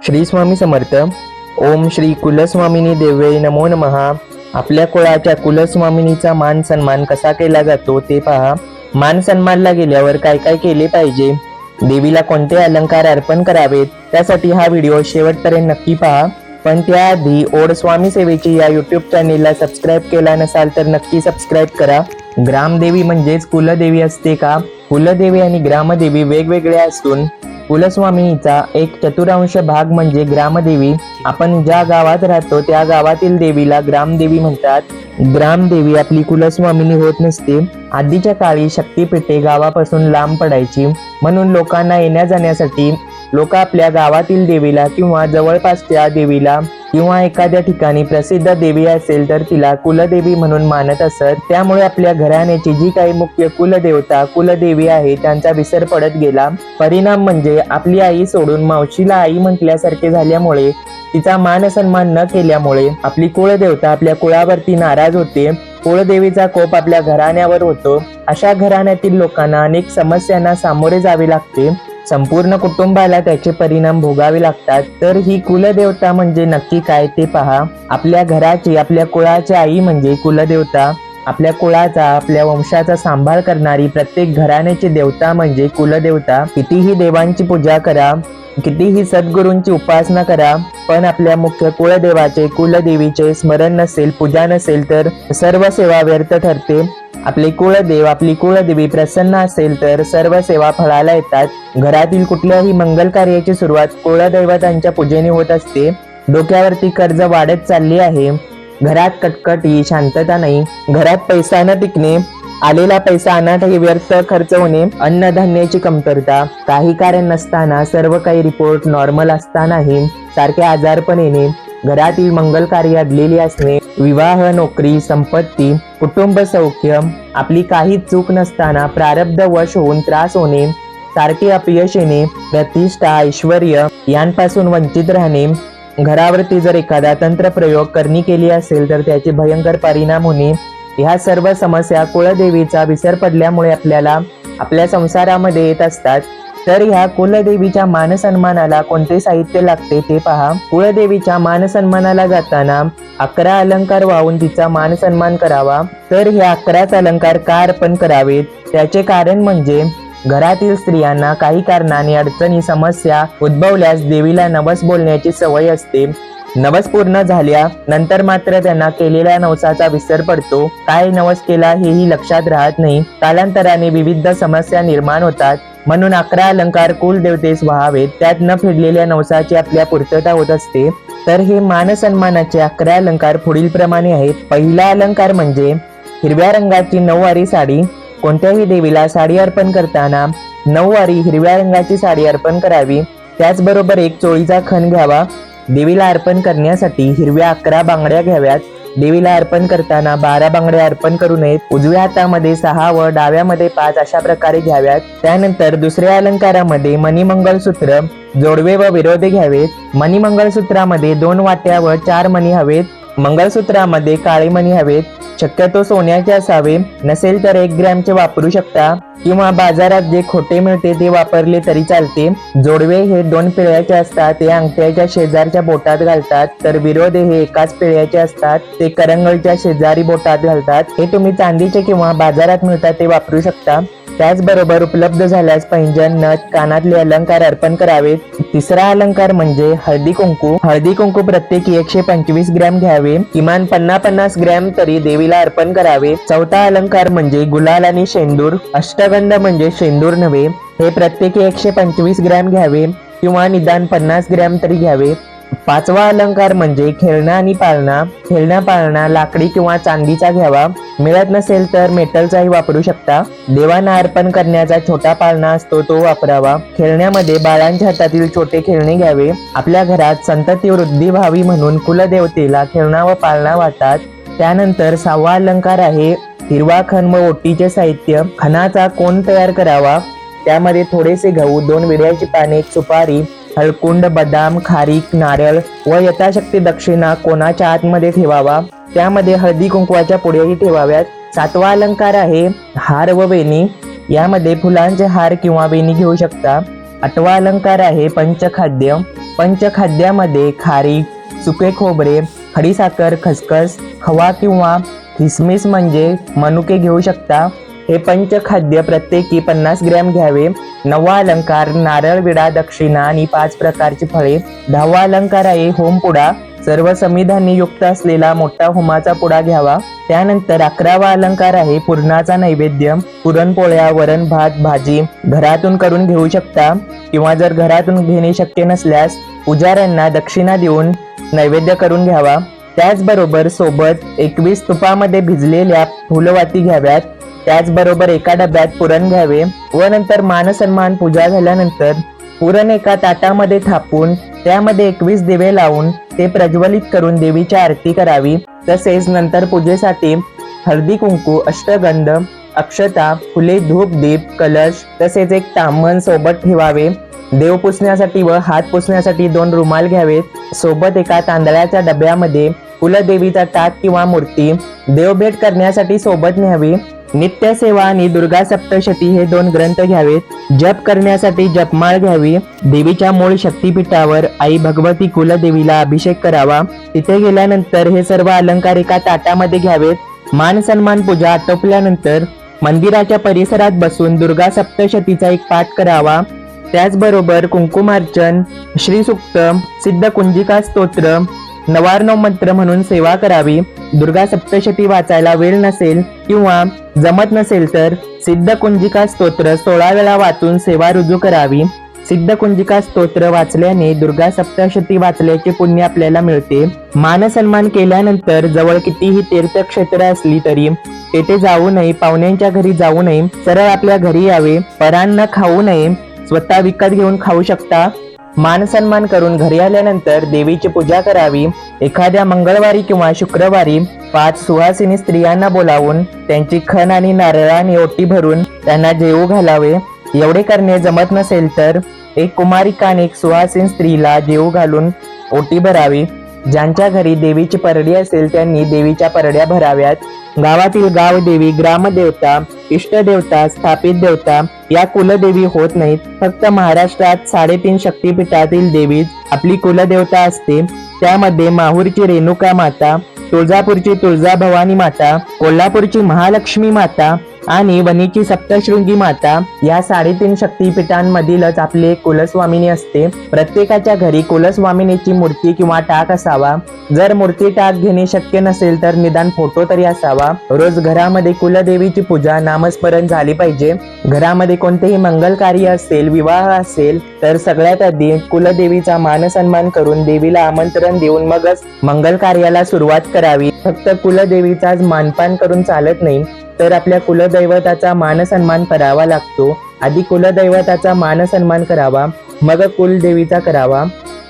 श्री स्वामी समर्थ. ओम श्री कुलस्वामिनी देव्यै नमो नमः. आपल्या कुळाच्या कुलस्वामिनीचा मान सन्मान कसा केला जातो ते पहा. मान सन्मानला गेल्यावर काय काय केले पाहिजे, देवीला कोणते अलंकार अर्पण करावेत, त्यासाठी हा व्हिडिओ शेवटपर्यंत नक्की पहा. पण त्याआधी ओढ स्वामी सेवेची या यूट्यूब चॅनेलला सबस्क्राईब केला नसाल तर नक्की सबस्क्राईब करा. ग्रामदेवी म्हणजेच कुलदेवी असते का? कुलदेवी आणि ग्रामदेवी वेगवेगळ्या असून कुलस्वामिनीचा एक चतुरांश भाग म्हणजे ग्रामदेवी. आपण ज्या गावात राहतो त्या गावातील देवीला ग्रामदेवी म्हणतात. ग्रामदेवी आपली कुलस्वामिनी होत नसते. आधीच्या काळी शक्तिपीठे गावापासून लांब पडायची, म्हणून लोकांना येण्या जाण्यासाठी लोक आपल्या गावातील देवीला किंवा जवळपासच्या देवीला किंवा एखाद्या ठिकाणी प्रसिद्ध देवी असेल तर तिला कुलदेवी म्हणून मानत असत. त्यामुळे आपल्या घराण्याची जी काही मुख्य कुलदेवता कुलदेवी आहे त्यांचा विसर पडत गेला. परिणाम म्हणजे आपली आई सोडून मावशीला आई म्हटल्यासारखे झाल्यामुळे, तिचा मान सन्मान न केल्यामुळे आपली कुलदेवता आपल्या कुळावरती नाराज होते. कुलदेवीचा कोप आपल्या घराण्यावर होतो. अशा घराण्यातील लोकांना अनेक समस्यांना सामोरे जावे लागते. संपूर्ण कुटुंबाला त्याचे परिणाम भोगावे लागतात. तर ही कुलदेवता म्हणजे नक्की काय ते पहा. आपल्या घराची, आपल्या कुळाची आई म्हणजे कुलदेवता. आपल्या कुळाचा, आपल्या वंशाचा सांभाळ करणारी प्रत्येक घराण्याची देवता म्हणजे कुलदेवता. कितीही देवांची पूजा करा, कितीही सद्गुरूंची उपासना करा, पण आपल्या मुख्य कुलदेवाचे, कुलदेवीचे स्मरण नसेल, पूजा नसेल तर सर्व सेवा व्यर्थ ठरते. आपले कुलदेव, आपली कुलदेवी प्रसन्न असेल तर सर्व सेवा फळाला येतात. घरातील कुठल्याही मंगल कार्याची सुरुवात कुलदैवतांच्या पूजेने होत असते. डोक्यावरती कर्ज वाढत चालले आहे, घरात कटकटी, शांतता नाही, घरात पैसा न टिकणे, आलेला पैसा अनाथही व्यर्थ खर्च होणे, अन्नधान्याची कमतरता, काही कारण नसताना सर्व काही रिपोर्ट नॉर्मल असतानाही सारखे आजारपण येणे, घरातील मंगल कार्य अडलेली असणे, विवाह, नोकरी, संपत्ती, कुटुंब सौख्य, आपली काहीच चूक नसताना प्रारब्ध वश होऊन त्रास होणे, सारखे अपयश येणे, प्रतिष्ठा, ऐश्वर यांपासून वंचित राहणे, घरावरती जर एखादा तंत्र प्रयोग करणी केली असेल तर त्याचे भयंकर परिणाम होणे, ह्या सर्व समस्या कुलदेवीचा विसर पडल्यामुळे आपल्याला आपल्या संसारामध्ये येत असतात. तर ह्या कुलदेवीच्या मानसन्मानाला कोणते साहित्य लागते ते पहा. कुलदेवीच्या मानसन्मानाला जाताना 11 अलंकार वाहून तिचा मानसन्मान करावा. तर हे 11 अलंकार का अर्पण करावेत, त्याचे कारण म्हणजे घरातील स्त्रियांना काही कारणाने अडचणी, समस्या उद्भवल्यास देवीला नवस बोलण्याची सवय असते. नवस पूर्ण झाल्या नंतर मात्र त्यांना केलेल्या नवसाचा विसर पडतो. काय नवस केला हेही लक्षात राहत नाही. कालांतराने विविध समस्या निर्माण होतात. म्हणून 11 अलंकार कुलदेवतेस व्हावेत. त्यात न फेडलेल्या नवसाची आपल्या पूर्तता होत असते. तर हे मानसन्मानाचे 11 अलंकार पुढील प्रमाणे आहेत. पहिला अलंकार म्हणजे हिरव्या रंगाची 9वारी साडी. कोणत्याही देवीला साडी अर्पण करताना 9वारी हिरव्या रंगाची साडी अर्पण करावी. त्याचबरोबर एक चोळीचा खण घ्यावा. देवीला अर्पण करण्यासाठी हिरव्या 11 बांगड्या घ्याव्यात. देवीला अर्पण करताना 12 बांगड्या अर्पण करू नयेत. उजव्या हातामध्ये 6 व डाव्यामध्ये 5 अशा प्रकारे घ्याव्यात. त्यानंतर दुसऱ्या अलंकारामध्ये मणिमंगळसूत्र, जोडवे व विरोधे घ्यावेत. मणिमंगळसूत्रामध्ये 2 वाट्या व 4 मणी हवेत. मंगळसूत्रामध्ये काळे मणी हवेत. शक्यतो सोन्याचे असावे, नसेल तर 1 ग्रॅमचे वापरू शकता किंवा बाजारात जे खोटे मिळते ते वापरले तरी चालते. जोडवे हे 2 पिळ्याचे असतात, ते अंगठ्याच्या शेजारच्या बोटात घालतात. तर विरोधे हे एकाच पिळ्याचे असतात, ते करंगळीच्या शेजारी बोटात घालतात. हे तुम्ही चांदीचे किंवा बाजारात मिळतात ते वापरू शकता. त्याचबरोबर उपलब्ध झाल्यास पैंजण, नथ, कानातले अलंकार अर्पण करावेत. तिसरा अलंकार म्हणजे हळदी कुंकू. हळदी कुंकू प्रत्येकी 125 ग्रॅम घ्यावे. किमान 50-50 ग्रॅम तरी देवीला अर्पण करावे. चौथा अलंकार म्हणजे गुलाल आणि शेंदूर. अष्टगंध म्हणजे शेंदूर नव्हे. हे प्रत्येकी 125 ग्रॅम घ्यावे किंवा निदान 50 ग्रॅम तरी घ्यावे. पाचवा अलंकार म्हणजे खेळणा आणि पाळणा. खेळणा पाळणा लाकडी किंवा चांदीचा घ्यावा. मिळत नसेल तर मेटलचाही वापरू शकता. देवांना अर्पण करण्याचा छोटा पाळणा असतो तो वापरावा. खेळण्यामध्ये बाळांच्या हातातील छोटे खेळणे घ्यावे. आपल्या घरात संतती वृद्धी व्हावी म्हणून कुलदेवतेला खेळणा व पाळणा वाहतात. त्यानंतर 6वा अलंकार आहे हिरवा खण व ओटीचे साहित्य. खणाचा कोण तयार करावा. त्यामध्ये थोडेसे गहू, 2 विड्याची पाने, 1 सुपारी, हळकुंड, बदाम, खारीक, नारळ व यथाशक्ती दक्षिणा कोणाच्या आतमध्ये ठेवावा. त्यामध्ये हळदी कुंकवाच्या पुड्याही ठेवाव्यात. 7वा अलंकार आहे हार व वेणी. यामध्ये फुलांचे हार किंवा वेणी घेऊ शकता. 8वा अलंकार आहे पंचखाद्य. पंचखाद्यामध्ये खारीक, सुके खोबरे, खडीसाखर, खसखस, खवा किंवा किसमिस म्हणजे मनुके घेऊ शकता. हे पंचखाद्य प्रत्येकी 50 ग्रॅम घ्यावे. 9वा अलंकार नारळ, विडा, दक्षिणा आणि 5 प्रकारची फळे. 10वा अलंकार आहे होमपुडा. सर्व समिधानी युक्त असलेला मोठा होमाचा पुडा घ्यावा. त्यानंतर 11वा अलंकार आहे पुरणाचा नैवेद्य. पुरणपोळ्या, वरण, भात, भाजी घरातून करून घेऊ शकता किंवा जर घरातून घेणे शक्य नसल्यास पुजाऱ्यांना दक्षिणा देऊन नैवेद्य करून घ्यावा. त्याचबरोबर सोबत 21 तुपामध्ये भिजलेल्या फुलवाती घ्याव्यात. त्याचबरोबर एका डब्यात पुरण घ्यावे व नंतर मानसन्मान पूजा झाल्यानंतर पुरण एका ताटामध्ये थापून त्यामध्ये 21 दिवे लावून ते प्रज्वलित करून देवीची आरती करावी. तसेच नंतर पूजेसाठी हळदी कुंकू, अष्टगंध, अक्षता, फुले, धूप, दीप, कलश तसेच एक ताम्हण सोबत ठेवावे. देव पुसण्यासाठी व हात पुसण्यासाठी 2 रुमाल घ्यावेत. सोबत एका तांदळाच्या डब्यामध्ये कुलदेवीचा टाक किंवा मूर्ती देवभेट करण्यासाठी सोबत न्यावी. नित्यसेवा आणि दुर्गा सप्तशती हे 2 ग्रंथ घ्यावेत. जप करण्यासाठी जपमाळ घ्यावी. देवीच्या मूळ शक्तीपीठावर आई भगवती कुलदेवीला अभिषेक करावा. तिथे गेल्यानंतर हे सर्व अलंकार एका ताटामध्ये घ्यावेत. मान सन्मान पूजा आटोपल्यानंतर मंदिराच्या परिसरात बसून दुर्गा सप्तशतीचा एक पाठ करावा. त्याचबरोबर कुंकुमार्चन, श्रीसूक्त, सिद्ध कुंजिका स्तोत्र, नवार्णव मंत्र म्हणून सेवा करावी. दुर्गा सप्तशती वाचायला वेळ नसेल किंवा जमत नसेल तर सिद्ध कुंजिका स्तोत्र 16 वेळा वाचून सेवा रुजू करावी. सिद्ध कुंजिका स्तोत्र वाचल्याने दुर्गा सप्तशती वाचल्याचे पुण्य आपल्याला मिळते. मानसन्मान केल्यानंतर जवळ कितीही तीर्थक्षेत्र असली तरी तेथे जाऊ नये, पाहुण्यांच्या घरी जाऊ नये, सरळ आपल्या घरी यावे. परान्न खाऊ नये, स्वतः विकत घेऊन खाऊ शकता. मानसन्मान करून घरी आल्यानंतर देवीची पूजा करावी. एखाद्या मंगळवारी किंवा शुक्रवारी 5 सुहासिनी स्त्रियांना बोलावून त्यांची खण आणि नारळाने ओटी भरून त्यांना जेवू घालावे. एवढे करणे जमत नसेल तर एक कुमारिका आणि एक सुहासिन स्त्रीला जेवू घालून ओटी भरावी. ज्यांच्या घरी देवीची परडी असेल त्यांनी देवीच्या परड्या भराव्यात. गावातील गावदेवी, ग्रामदेवता, इष्टदेवता, स्थापित देवता या कुलदेवी होत नाहीत. फक्त महाराष्ट्रात 3.5 शक्तीपीठातील देवीच आपली कुलदेवता असते. त्यामध्ये माहूरची रेणुका माता, तुळजापूरची तुळजाभवानी माता, कोल्हापूरची महालक्ष्मी माता आणि वणीची सप्तशृंगी माता या 3.5 शक्तीपीठांमधीलच आपले कुलस्वामिनी असते. प्रत्येकाच्या घरी कुलस्वामिनीची मूर्ती किंवा टाक असावा. जर मूर्ती टाक घेणे शक्य नसेल तर निदान फोटो तरी असावा. रोज घरामध्ये कुलदेवीची पूजा, नामस्मरण झाली पाहिजे. घरामध्ये कोणतेही मंगल कार्य असेल, विवाह असेल तर सगळ्यात आधी कुलदेवीचा मानसन्मान करून देवीला आमंत्रण देऊन मगच मंगल कार्याला सुरुवात करावी. फक्त कुलदेवीचाच मानपान करून चालत नाही, तर आपल्या कुलदैवताचा मानसन्मान करावा लागतो. आधी कुलदैवताचा मानसन्मान करावा, मग कुलदेवीचा करावा.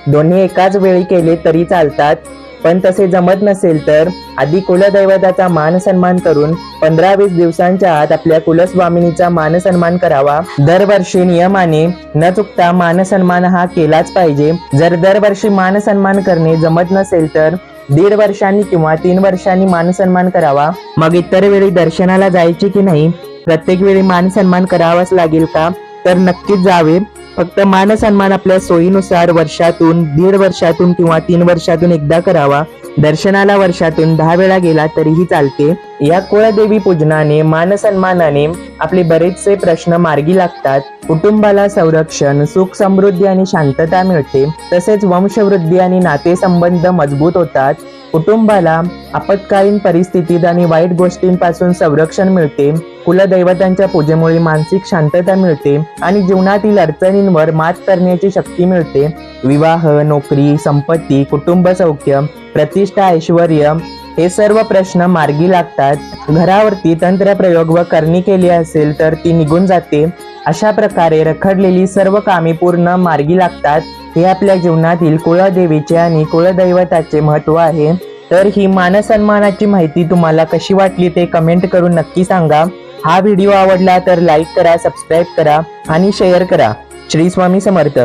दोन्ही एकाच वेळी केले तरी चालतात, पण तसे जमत नसेल तर आधी कुलदैवताचा मानसन्मान करून 15-20 दिवसांच्या आत आपल्या कुलस्वामिनीचा मानसन्मान करावा. दरवर्षी नियमाने न चुकता मानसन्मान हा केलाच पाहिजे. जर दरवर्षी मानसन्मान करणे जमत नसेल तर 1.5 वर्षांनी किंवा 3 वर्षांनी मानसन्मान करावा. मग इतर वेळी दर्शनाला जायचे की नाही, प्रत्येक वेळी मानसन्मान करावाच लागेल का, तर नक्कीच जावे. फक्त मानसन्मान आपल्या सोयीनुसार वर्षातून, 1.5 वर्षातून किंवा 3 वर्षातून एकदा करावा. दर्शनाला वर्षातून 10 वेळा गेला तरीही चालते. या कुळदेवी पूजनाने, मानसन्मानाने आपले बरेचसे प्रश्न मार्गी लागतात. कुटुंबाला संरक्षण, सुख, समृद्धी आणि शांतता मिळते. तसेच वंशवृद्धी आणि नातेसंबंध मजबूत होतात. कुटुंबाला आपत्कालीन परिस्थितीत आणि वाईट गोष्टींपासून संरक्षण मिळते. कुलदैवतांच्या पूजेमुळे मानसिक शांतता मिळते आणि जीवनातील अडचणींवर मात करण्याची शक्ती मिळते. विवाह, नोकरी, संपत्ती, कुटुंब सौख्य, प्रतिष्ठा, ऐश्वर्य हे सर्व प्रश्न मार्गी लागतात. घरावरती तंत्रप्रयोग व करणी केली असेल तर ती निघून जाते. अशा प्रकारे रखडलेली सर्व कामे पूर्ण मार्गी लागतात. हे आपल्या जीवनातील कुळदेवीचे आणि कुळदैवताचे महत्त्व आहे. तर ही मानसन्मानाची माहिती तुम्हाला कशी वाटली ते कमेंट करून नक्की सांगा. हा व्हिडिओ आवडला तर लाईक करा, सबस्क्राईब करा आणि शेअर करा. श्री स्वामी समर्थ.